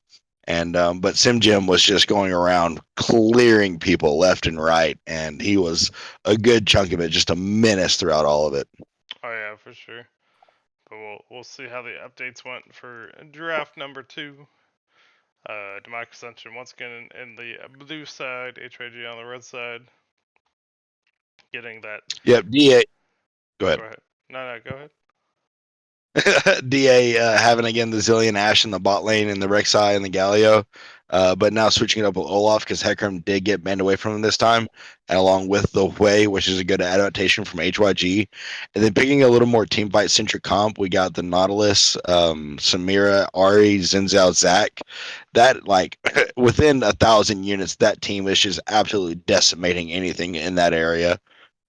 And but Sim Jim was just going around clearing people left and right, and he was a good chunk of it, just a menace throughout all of it. Oh yeah, for sure. But we'll see how the updates went for draft number 2. Demarcus Ascension once again in the blue side, HIG on the red side, getting that. Yep, DA. Go Go ahead. ahead. No, go ahead. DA having again the Zillion Ash in the bot lane and the Rek'Sai and the Galio, but now switching it up with Olaf because Hecarim did get banned away from him this time, and along with the Wei, which is a good adaptation from HYG, and then picking a little more team fight centric comp, we got the Nautilus, Samira, Ari, Zinzao, Zac. That like within 1,000 units, that team is just absolutely decimating anything in that area.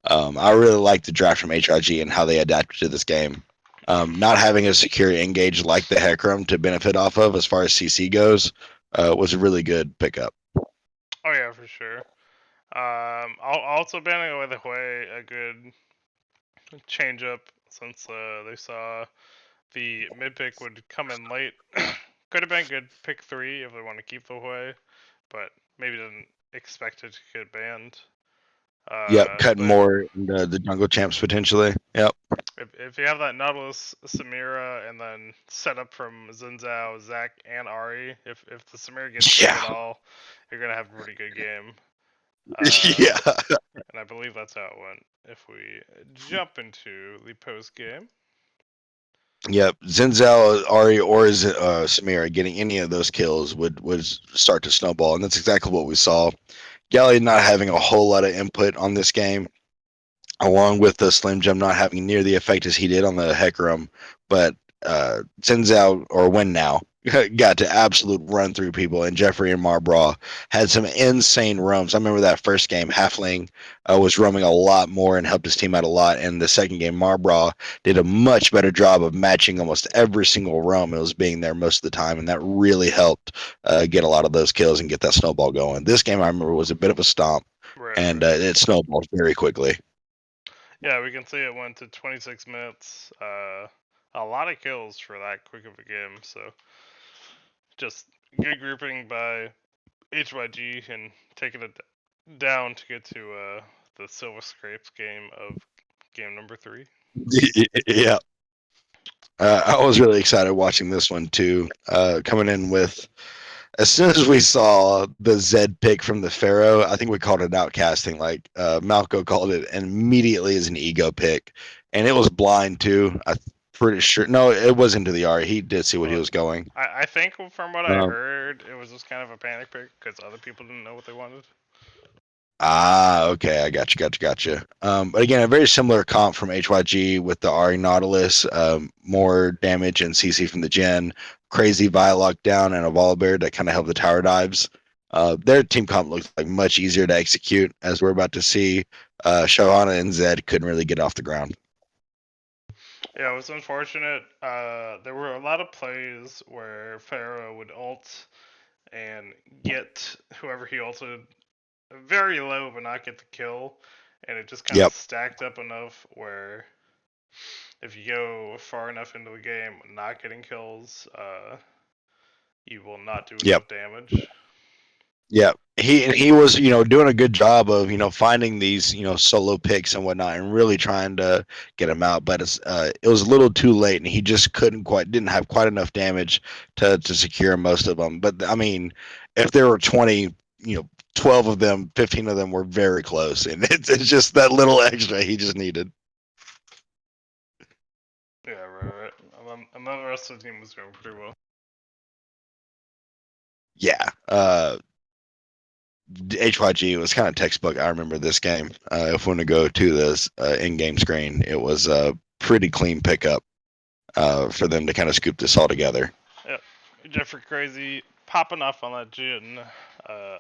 I really like the draft from HIG and how they adapted to this game. Not having a secure engage like the Hecarim to benefit off of as far as CC goes was a really good pickup. Oh yeah, for sure. Also banning away the Hui, a good change up since they saw the mid pick would come in late. Could have been good pick 3 if they want to keep the Hui, but maybe didn't expect it to get banned. Yep, cutting But more into the jungle champs potentially. Yep. if you have that Nautilus, Samira, and then set up from Zinzao, Zac, and Ari, if the Samira gets picked at Yeah. all, you're gonna have a pretty good game. Yeah. And I believe that's how it went. If we jump into the post game, Yep. Zinzao, Ari, or Samira getting any of those kills would start to snowball, and that's exactly what we saw. Galley not having a whole lot of input on this game, along with the Slim Jim not having near the effect as he did on the Hecarim. But Zhao or Win Now got to absolute run through people, and Jeffrey and Marbra had some insane roams. I remember that first game, Halfling was roaming a lot more and helped his team out a lot. And the second game, Marbra did a much better job of matching almost every single roam. It was being there most of the time, and that really helped get a lot of those kills and get that snowball going. This game, I remember, was a bit of a stomp, and right. it snowballed very quickly. Yeah, we can see it went to 26 minutes. A lot of kills for that quick of a game. So just good grouping by HYG and taking it down to get to the Silver Scrapes game of game number 3. Yeah. I was really excited watching this one too. Coming in with, as soon as we saw the Zed pick from the Pharaoh, I think we called it outcasting. Like Malco called it, and immediately as an ego pick, and it was blind too. I'm pretty sure. No, it was into the R. He did see what he Well, was going. I think from what I Um, heard, it was just kind of a panic pick because other people didn't know what they wanted. Okay, I got you. But again, a very similar comp from HYG with the Ari Nautilus, more damage and CC from the Gen, crazy Vi lockdown, and a Volibear that kind of helped the tower dives. Their team comp looks like much easier to execute, as we're about to see. Shohana and Zed couldn't really get off the ground. Yeah, it was unfortunate. There were a lot of plays where Pharaoh would ult and get whoever he ulted very low but not get the kill, and it just kind of Yep, stacked up enough where if you go far enough into the game not getting kills, you will not do yep. enough damage. Yeah, he was doing a good job of finding these solo picks and whatnot and really trying to get him out, but it was a little too late and he just didn't have quite enough damage to secure most of them. But I mean, if there were 20, 12 of them, 15 of them were very close, and it's just that little extra he just needed. Yeah, right. And then the rest of the team was doing pretty well. Yeah, HYG was kind of textbook. I remember this game. If we want to go to this in-game screen, it was a pretty clean pickup for them to kind of scoop this all together. Yep. Jeffrey Crazy popping off on that Jin. Uh,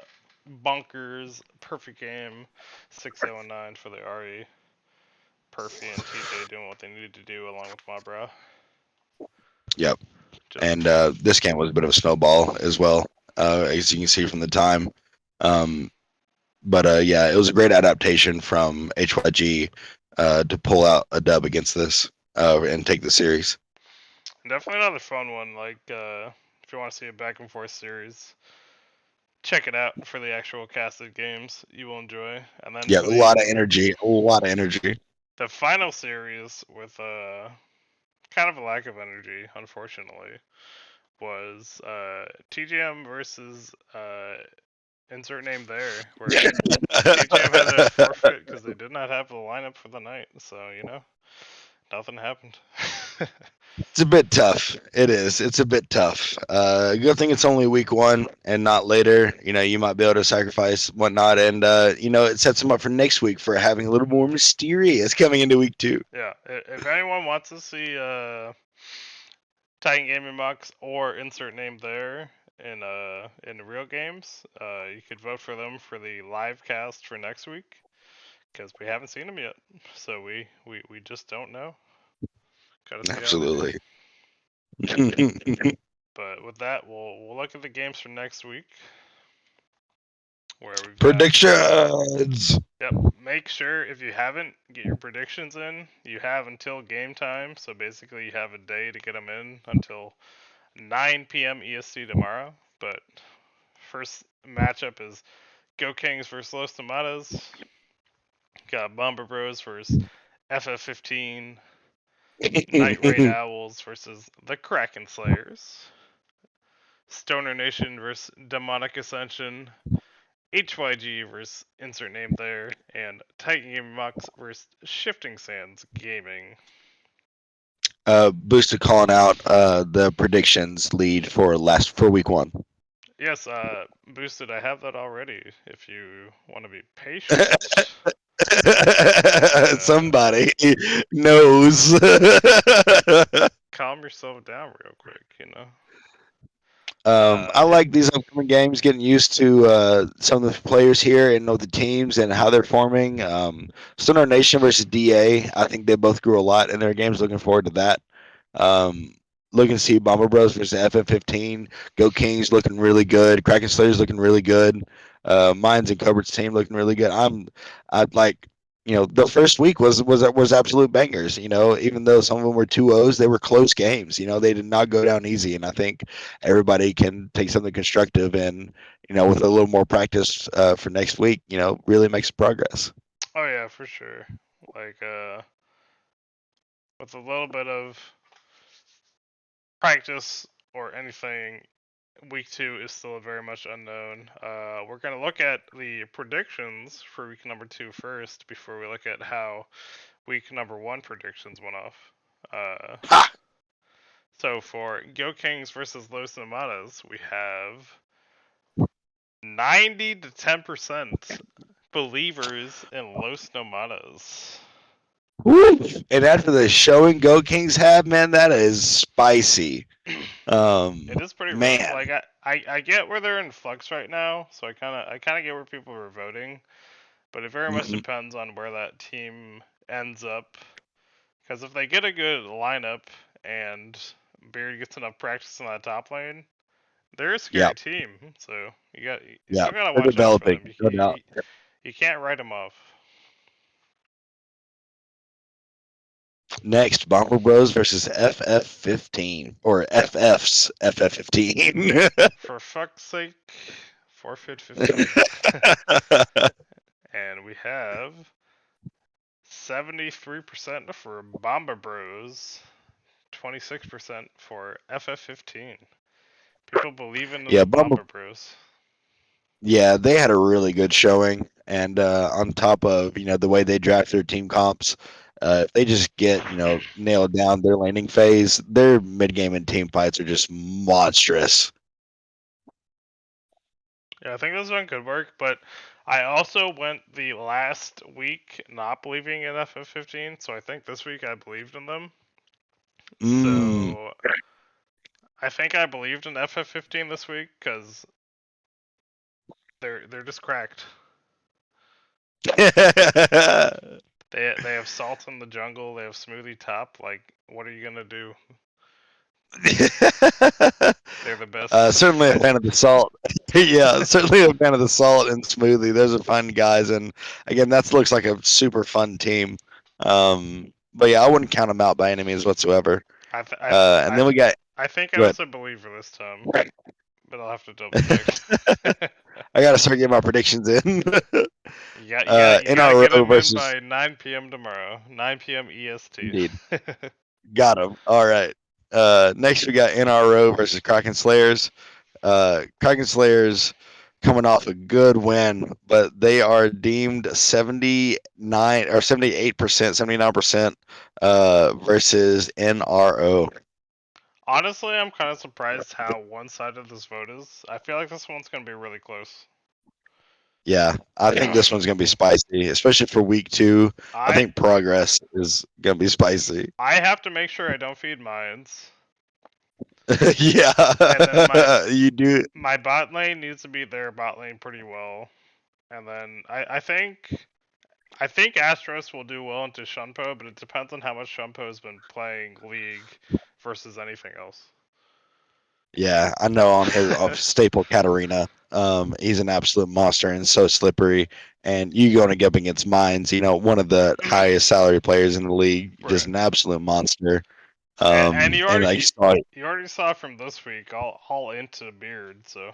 Bunkers, perfect game. 609 for the RE. Perfy and TJ doing what they needed to do along with Mabra. Yep. Just And this game was a bit of a snowball as well, as you can see from the time. Um, But yeah, it was a great adaptation from HYG to pull out a dub against this and take the series. Definitely another fun one. Like, if you want to see a back and forth series, check it out for the actual casted games. You will enjoy. And then Yeah, for a lot of the energy, a lot of energy. final series with kind of a lack of energy, unfortunately, was TGM versus insert name there, where TGM had to forfeit because they did not have the lineup for the night. So nothing happened. It's a bit tough. It is. It's a bit tough. Good thing it's only week one and not later. You know, you might be able to sacrifice whatnot, and you know, it sets them up for next week for having a little more mysterious coming into week two. Yeah, if anyone wants to see Titan Gaming Box or insert name there in the real games, you could vote for them for the live cast for next week because we haven't seen them yet, so we just don't know. Gotta see how they do. Absolutely. But with that, we'll look at the games for next week where we've got. Predictions. Yep. Make sure if you haven't get your predictions in. You have until game time, so basically you have a day to get them in until 9 p.m. EST tomorrow. But first matchup is Go Kings versus Los Tomatos. Got Bomber Bros versus FF15. Night Raid Owls versus the Kraken Slayers. Stoner Nation versus Demonic Ascension. HYG versus insert name there. And Titan Gaming Box versus Shifting Sands Gaming. Boosted calling out the predictions lead for week one. Yes, Boosted, I have that already. If you want to be patient. Uh, Somebody knows. calm yourself down real quick, you know. I Yeah, like these upcoming games, getting used to some of the players here and know the teams and how they're forming. Stoner Nation versus DA, I think they both grew a lot in their games. Looking forward to that. Um, looking to see Bomber Bros versus FF15. Go Kings looking really good. Kraken Slayers looking really good. Mines and Cupboard's team looking really good. I'd like, you know, the first week was absolute bangers. You know, even though some of them were 2-0s, they were close games. You know, they did not go down easy, and I think everybody can take something constructive and, you know, with a little more practice for next week, you know, really make some progress. oh yeah, for sure. Like, with a little bit of practice or anything, week two is still very much unknown. We're gonna look at the predictions for week number two first before we look at how week number one predictions went off. Uh, Ha! so for Go Kings versus Los Nemadas, we have 90 to 10% believers in Los Nomadas. Woo! And after the showing Go Kings have, man, that is spicy. It is pretty rough. Man. Like I get where they're in flux right now, so I kinda get where people were voting, but it very much Mm-mm. depends on where that team ends up. Because if they get a good lineup and Beard gets enough practice in that top lane, they're a scary Yep. team. So you Yep. still gotta They're watch out for developing, them. no doubt. You can't write them off. Next, Bomber Bros versus FF15 or FF's FF15. For fuck's sake, forfeit 15. And we have 73% for Bomba Bros, 26% for FF15. People believing in yeah, the Bomber. Bomba Bros. Yeah, they had a really good showing, and on top of, you know, the way they draft their team comps, if they just get, you know, nailed down their landing phase, their mid game and team fights are just monstrous. Yeah, I think this one could work, but I also went the last week not believing in FF15, so I think this week I believed in them. Mm. So I think I believed in FF15 this week because they're just cracked. They have salt in the jungle. They have smoothie top. Like, what are you gonna do? They're the best. Certainly a fan of the salt. Yeah, certainly a fan of the salt and smoothie. Those are fun guys, and again, that looks like a super fun team. But yeah, I wouldn't count them out by any means whatsoever. I th- I th- And then we got I think I good. was a believer this time, but I'll have to double check. I gotta start getting my predictions in. You gotta get NRO them in versus by 9 p.m. tomorrow, 9 p.m. EST. indeed. Got him. All right. Next we got NRO versus Kraken Slayers. Kraken Slayers coming off a good win, but they are deemed 79 or 78%, 79% versus NRO. Honestly, I'm kind of surprised how one-sided this vote is. I feel like this one's gonna be really close. Yeah, I think this one's gonna be spicy, especially for week 2. I I think progress is gonna be spicy. I have to make sure I don't feed mines, and then Yeah, you do. my bot lane needs to be their bot lane pretty well, and then I think Astros will do well into Shunpo, but it depends on how much Shunpo has been playing League versus anything else. Yeah, I know on his staple Katarina. He's an absolute monster and so slippery. And you going up against Mines, one of the highest salary players in the league, just Right. an absolute monster. And you And I already saw you already saw from this week all into Beard, so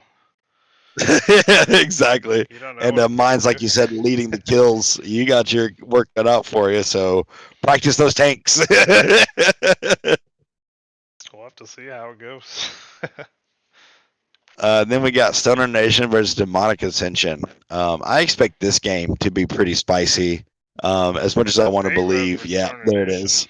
exactly. you don't know And what he's gonna Mines, do. like you said, leading the kills. You got your work cut out for you. So practice those tanks. We'll have to see how it goes. Then we got Stoner Nation versus Demonic Ascension. I expect this game to be pretty spicy. As much as I want to Big vote believe, for yeah, Stoner there it Nation. is.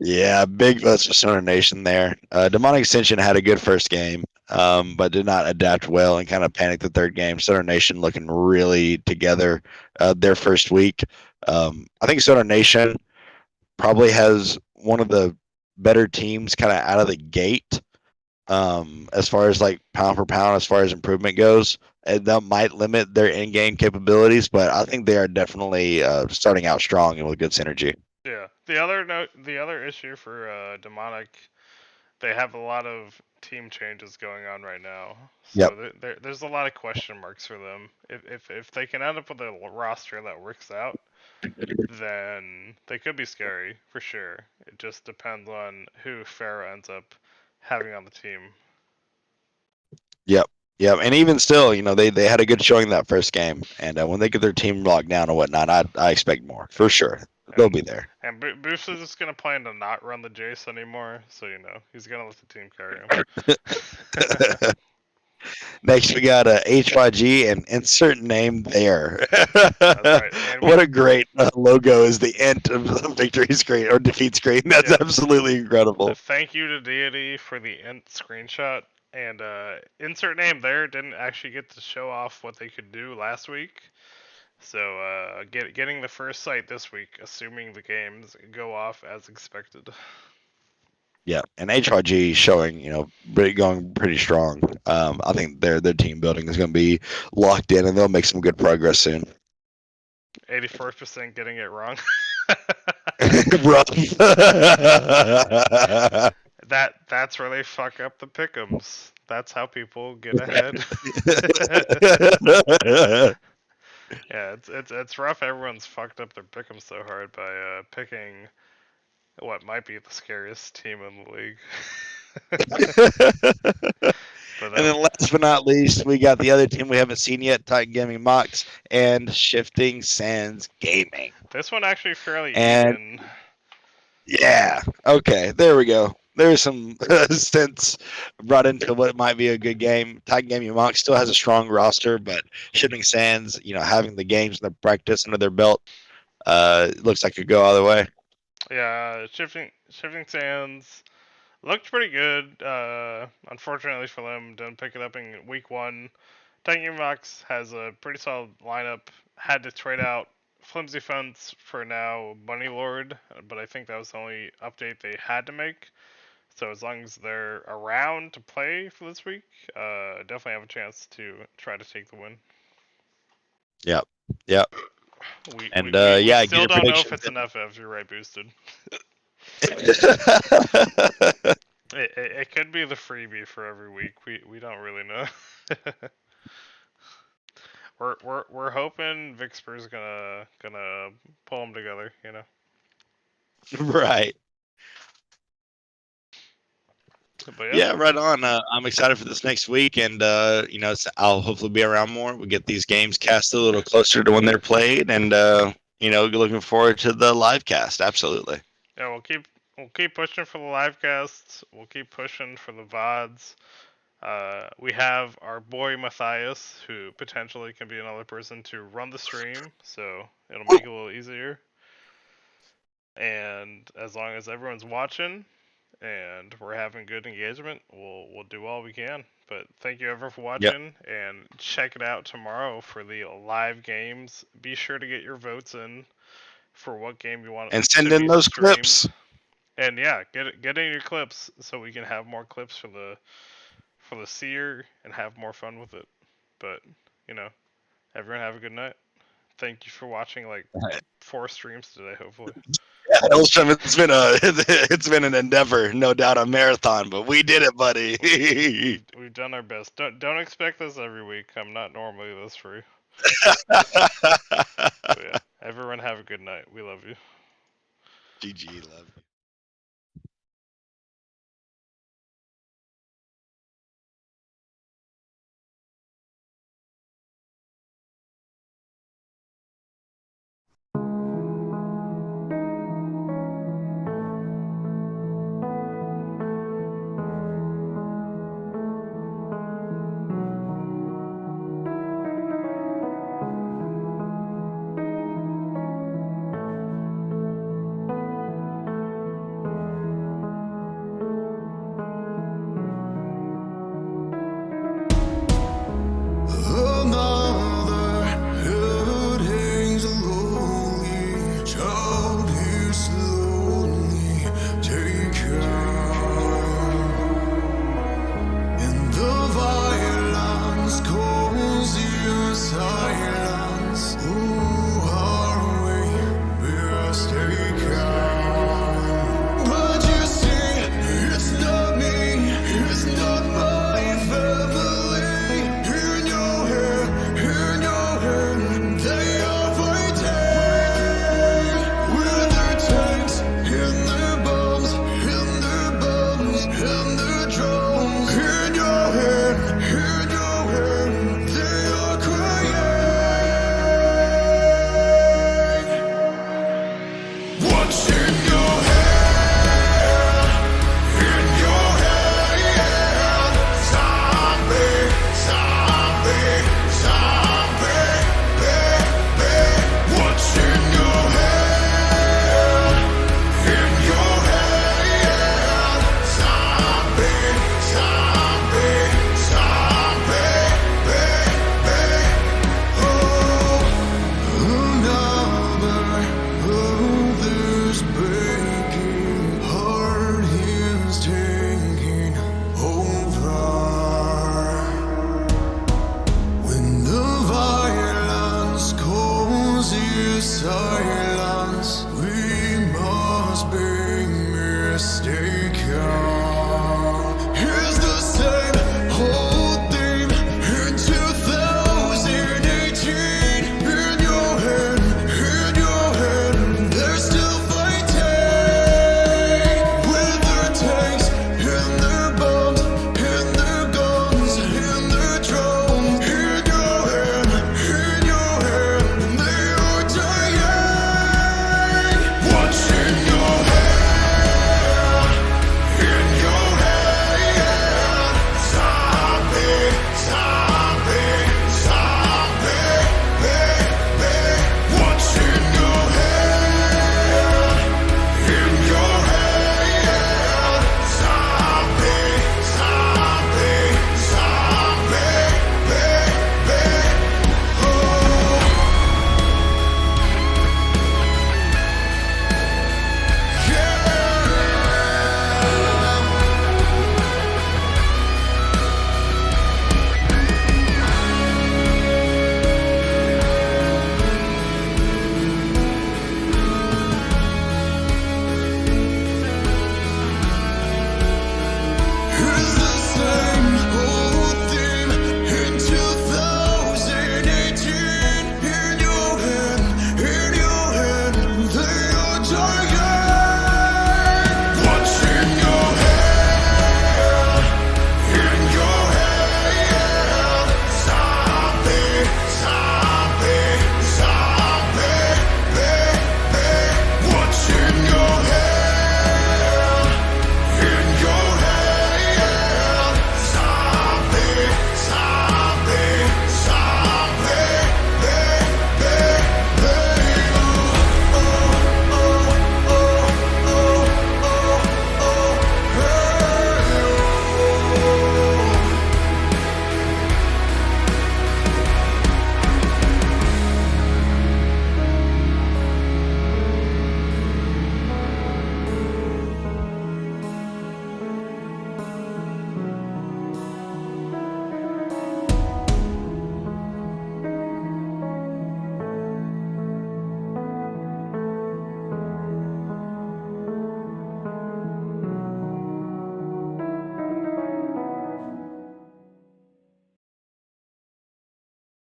Yeah, big votes for Stoner Nation there. Demonic Ascension had a good first game, but did not adapt well and kind of panicked the third game. Stoner Nation looking really together their first week. I think Stoner Nation probably has one of the better teams kind of out of the gate as far as like pound for pound, as far as improvement goes. And that might limit their in-game capabilities, but I think they are definitely starting out strong and with good synergy. Yeah. The other issue for Demonic, they have a lot of team changes going on right now, Yep. so there's a lot of question marks for them. If they can end up with a roster that works out, then they could be scary for sure. It just depends on who Farah ends up having on the team. Yep. Yep. And even still, they had a good showing that first game. And when they get their team locked down and whatnot, I expect more for Yeah. sure. They'll And be there. Boost is just gonna plan to not run the Jace anymore, so he's gonna let the team carry him. Next, we got HYG and insert name there. That's right. And What a great logo is the int of the victory screen or defeat screen. That's yeah, absolutely incredible. thank you to Deity for the int screenshot. And insert name there didn't actually get to show off what they could do last week. So getting the first sight this week, assuming the games go off as expected. Yeah, and HYG showing, going pretty strong. I think their team building is going to be locked in, and they'll make some good progress soon. 84% getting it wrong. Rough. That's where they fuck up the pickums. That's how people get ahead. Yeah, it's rough. Everyone's fucked up their pickums so hard by picking what might be the scariest team in the league. But And then last but not least, we got the other team we haven't seen yet, Titan Gaming Mox and Shifting Sands Gaming. this one actually fairly And even. yeah, okay, there we go. There's some stints brought into what might be a good game. Titan Gaming Mox still has a strong roster, but Shifting Sands, having the games and the practice under their belt, looks like it could go either way. Yeah, shifting sands looked pretty good. Unfortunately for them, didn't pick it up in week one. Titan Max has a pretty solid lineup. Had to trade out Flimsy Fence for now Bunny Lord, but I think that was the only update they had to make. So as long as they're around to play for this week, definitely have a chance to try to take the win. Yep, yep. We we, And we, we yeah, get still your don't know if predictions it's enough after right boosted. in. could be the freebie for every week. We don't really know. we're hoping Vixper's gonna pull them together. You know. Right. But yeah. Yeah, right on. I'm excited for this next week, and I'll hopefully be around more. We get these games cast a little closer to when they're played, and looking forward to the live cast. Absolutely. Yeah, we'll keep pushing for the live casts. We'll keep pushing for the VODs. We have our boy Matthias, who potentially can be another person to run the stream, so it'll make it a little easier. And as long as everyone's watching and we're having good engagement, we'll do all we can. But thank you ever for Yep. watching, and check it out tomorrow for the live games. Be sure to get your votes in for what game you want And to send in be those streamed. clips. And yeah, get in your clips so we can have more clips for the Seer and have more fun with it. But you know, everyone have a good night. Thank you for watching like 4 streams today. Hopefully, Yeah, Elstrom, it's been an endeavor, no doubt a marathon, but we did it, buddy. we've done our best. Don't expect this every week. I'm not normally this free. But yeah, everyone have a good night. We love you. GG, love you.